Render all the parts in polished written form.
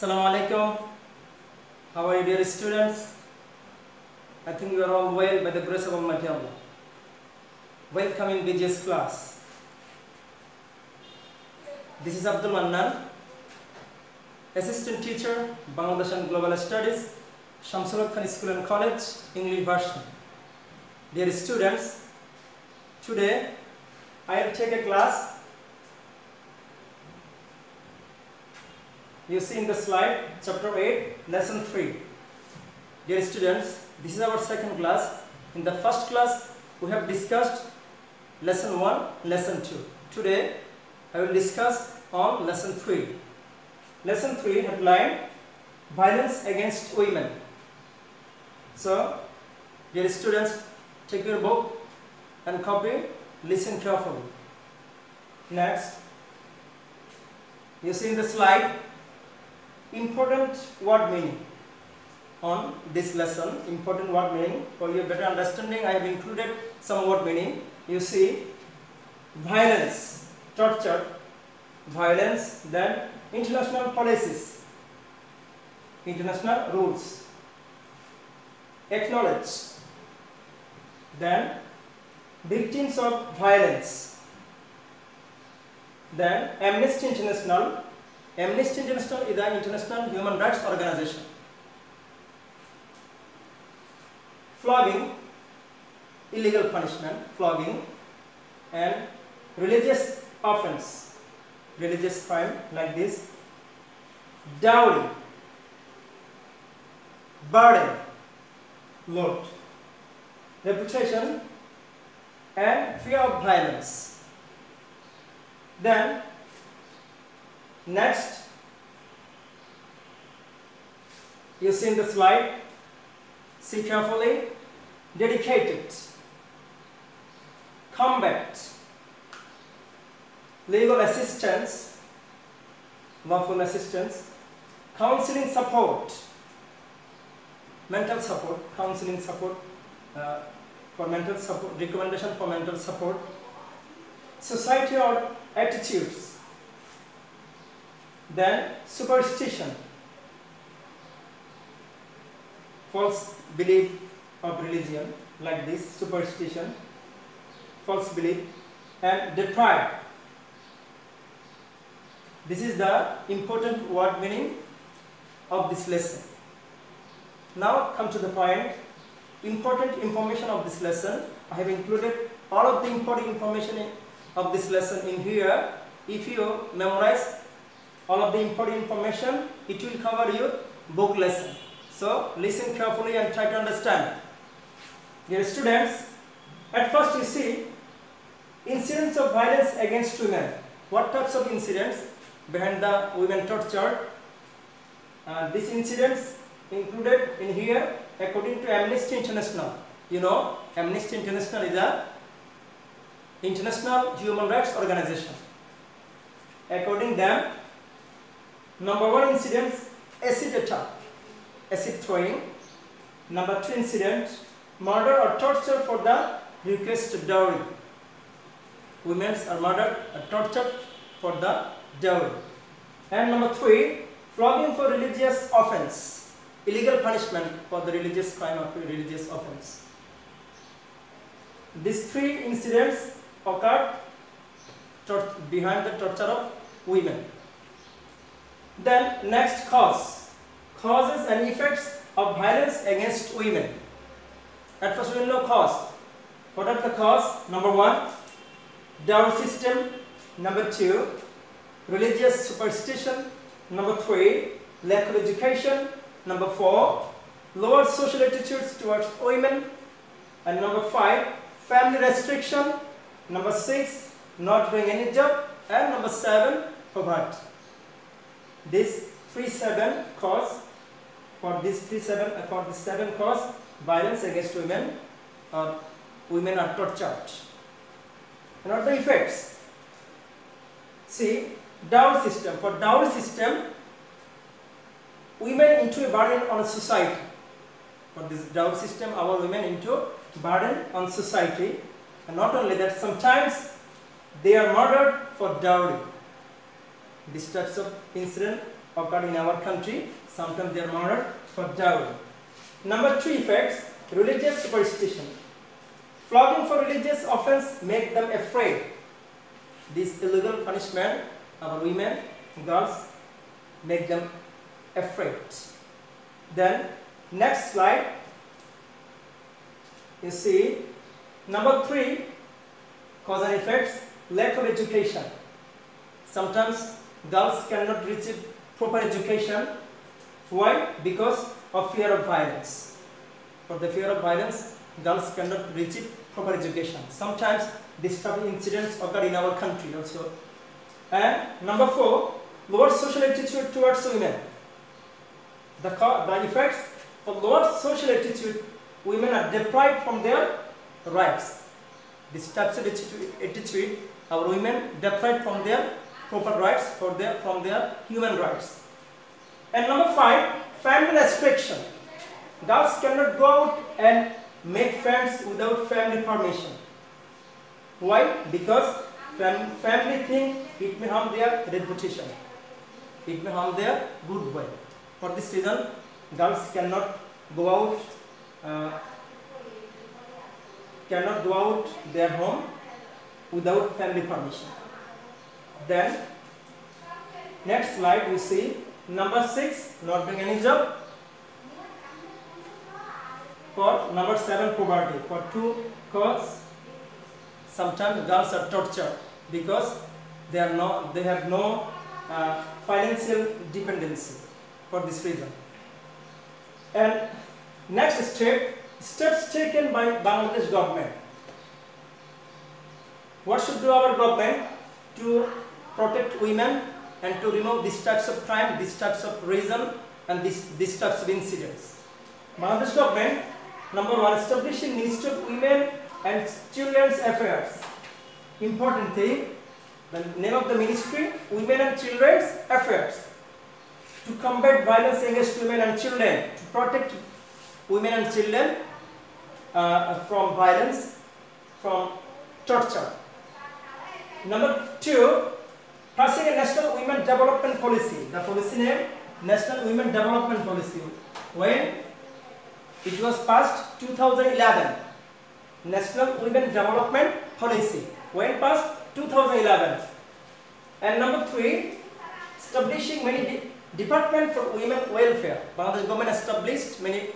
Assalamu alaikum. How are you, dear students? I think you are all well by the grace of Almighty Allah. Welcome in BGS class. This is Abdul Mannan, Assistant Teacher, Bangladesh and Global Studies, Shamsul Khan School and College, English version. Dear students, today I will take a class. You see in the slide, chapter 8, lesson 3. Dear students, this is our second class. In the first class, we have discussed lesson 1, lesson 2. Today, I will discuss on lesson 3. Lesson 3 headline, Violence Against Women. So, dear students, take your book and copy, listen carefully. Next, you see in the slide, important word meaning on this lesson. Important word meaning. For your better understanding, I have included some word meaning. You see, violence, torture, violence, then international policies, international rules, acknowledge, then victims of violence, then Amnesty International. Amnesty International is an international human rights organization. Flogging, illegal punishment, flogging, and religious offense, religious crime like this. Dowry, burden, load, reputation, and fear of violence. Then next, you see in the slide, see carefully, dedicated, combat, legal assistance, lawful assistance, counseling support, mental support, counseling support for mental support, recommendation for mental support, society or attitudes. Then superstition, false belief of religion like this, superstition, false belief, and deprive. This is the important word meaning of this lesson. Now come to the point, important information of this lesson. I have included all of the important information of this lesson in here. If you memorize all of the important information, it will cover your book lesson. So listen carefully and try to understand. Dear students, at first you see incidents of violence against women. What types of incidents behind the women torture? These incidents included in here according to Amnesty International. You know, Amnesty International is a international human rights organization. According to them, number 1 incident, acid attack, acid throwing. Number 2 incident, murder or torture for the requested dowry. Women are murdered or tortured for the dowry. And number 3, flogging for religious offense, illegal punishment for the religious crime or religious offense. These 3 incidents occurred behind the torture of women. Then next, causes and effects of violence against women. At first we will know cause. What are the cause? Number 1, dowry system. Number 2, religious superstition. Number 3, lack of education. Number 4, lower social attitudes towards women. And number 5, family restriction. Number 6, not doing any job. And number 7, poverty. These 7 cause, for this 7 cause, violence against women, or women are tortured. And what are the effects? See, dowry system. For dowry system, women into a burden on society. For this dowry system, our women into burden on society. And not only that, sometimes they are murdered for dowry. These types of incident occur in our country. Sometimes they are murdered for dowry. Number 3 effects, religious superstition. Flogging for religious offense make them afraid. This illegal punishment of women, girls, make them afraid. Then next slide, you see number 3, cause and effects, lack of education. Sometimes girls cannot receive proper education. Why? Because of fear of violence. For the fear of violence, girls cannot receive proper education. Sometimes these type of incidents occur in our country also. And number 4, lower social attitude towards women. The effects of lower social attitude, women are deprived from their rights. This type of attitude, our women deprived from their proper rights, from their human rights. And number 5, family restriction. Girls cannot go out and make friends without family permission. Why? Because family think it may harm their reputation. It may harm their goodwill. For this reason, girls cannot go out their home without family permission. Then next slide we see number 6, not doing any job. For number 7, poverty. For 2 cause, sometimes girls are tortured because they have no financial dependency. For this reason. And next step, steps taken by Bangladesh government. What should do our government to protect women and to remove these types of crime, these types of reason, and these types of incidents? Bangladesh government, number 1, establishing Ministry of Women and Children's Affairs. Important thing, the name of the ministry, Women and Children's Affairs. To combat violence against women and children, to protect women and children from violence, from torture. Number 2, passing a National Women Development Policy. The policy name, National Women Development Policy. When it was passed, 2011. National Women Development Policy. When passed, 2011. And number 3, establishing many Department for Women Welfare. Bangladesh government established many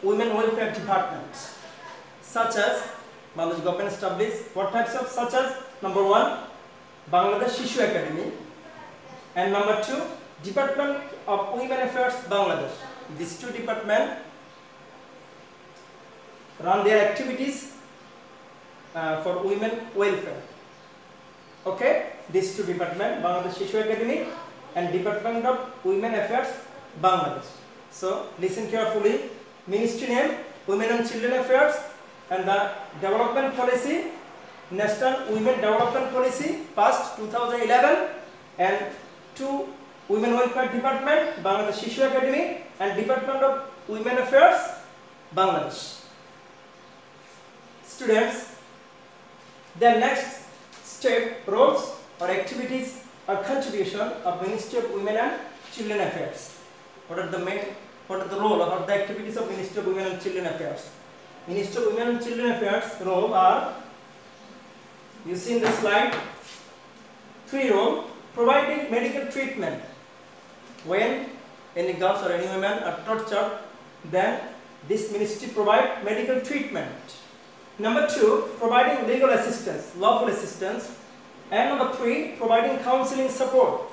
women welfare departments, such as Bangladesh government established what types of, such as number 1, Bangladesh Shishu Academy, and number 2, Department of Women Affairs Bangladesh. These 2 departments run their activities for women welfare. Okay, these 2 departments, Bangladesh Shishu Academy and Department of Women Affairs Bangladesh. So listen carefully. Ministry name, Women and Children Affairs, and the development policy, National Women Development Policy, passed 2011, and 2 Women Welfare Department, Bangladesh Shishu Academy, and Department of Women Affairs Bangladesh. Students, the next step, roles or activities or contribution of Ministry of Women and Children Affairs. What are the role or the activities of Ministry of Women and Children Affairs? Ministry of Women and Children Affairs role are, you see in the slide, 3 roles. Providing medical treatment. When any girls or any women are tortured, then this ministry provide medical treatment. Number 2, providing legal assistance, lawful assistance. And number 3, providing counseling support.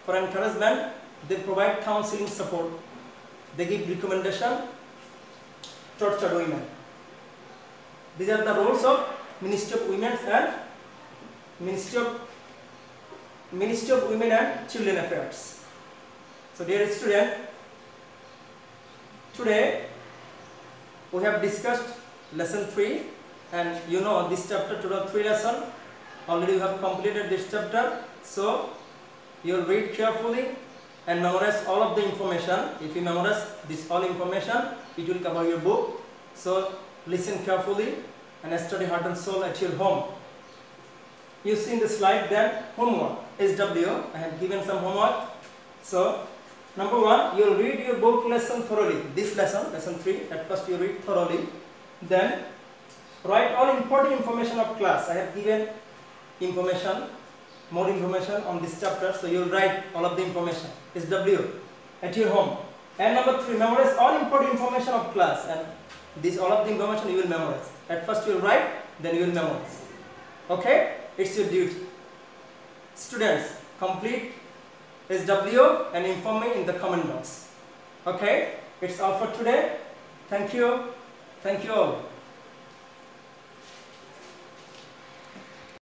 For encouragement, they provide counseling support. They give recommendation, tortured women. These are the roles of Ministry of Women and Ministry of Women and Children Affairs. So dear student, today we have discussed lesson 3, and you know this chapter total 3 lesson. Already you have completed this chapter, so you will read carefully and memorize all of the information. If you memorize this all information, it will cover your book. So listen carefully and study heart and soul at your home. You see in the slide that homework, SW, I have given some homework. So, number 1, you will read your book lesson thoroughly. This lesson, lesson 3, at first you read thoroughly. Then, write all important information of class. I have given information, more information on this chapter. So, you will write all of the information. SW at your home. And number 3, memorize all important information of class. And this all of the information you will memorize. At first you will write, then you will memorize. Okay? It's your duty. Students, complete SW and inform me in the comment box. Okay? It's all for today. Thank you. Thank you all.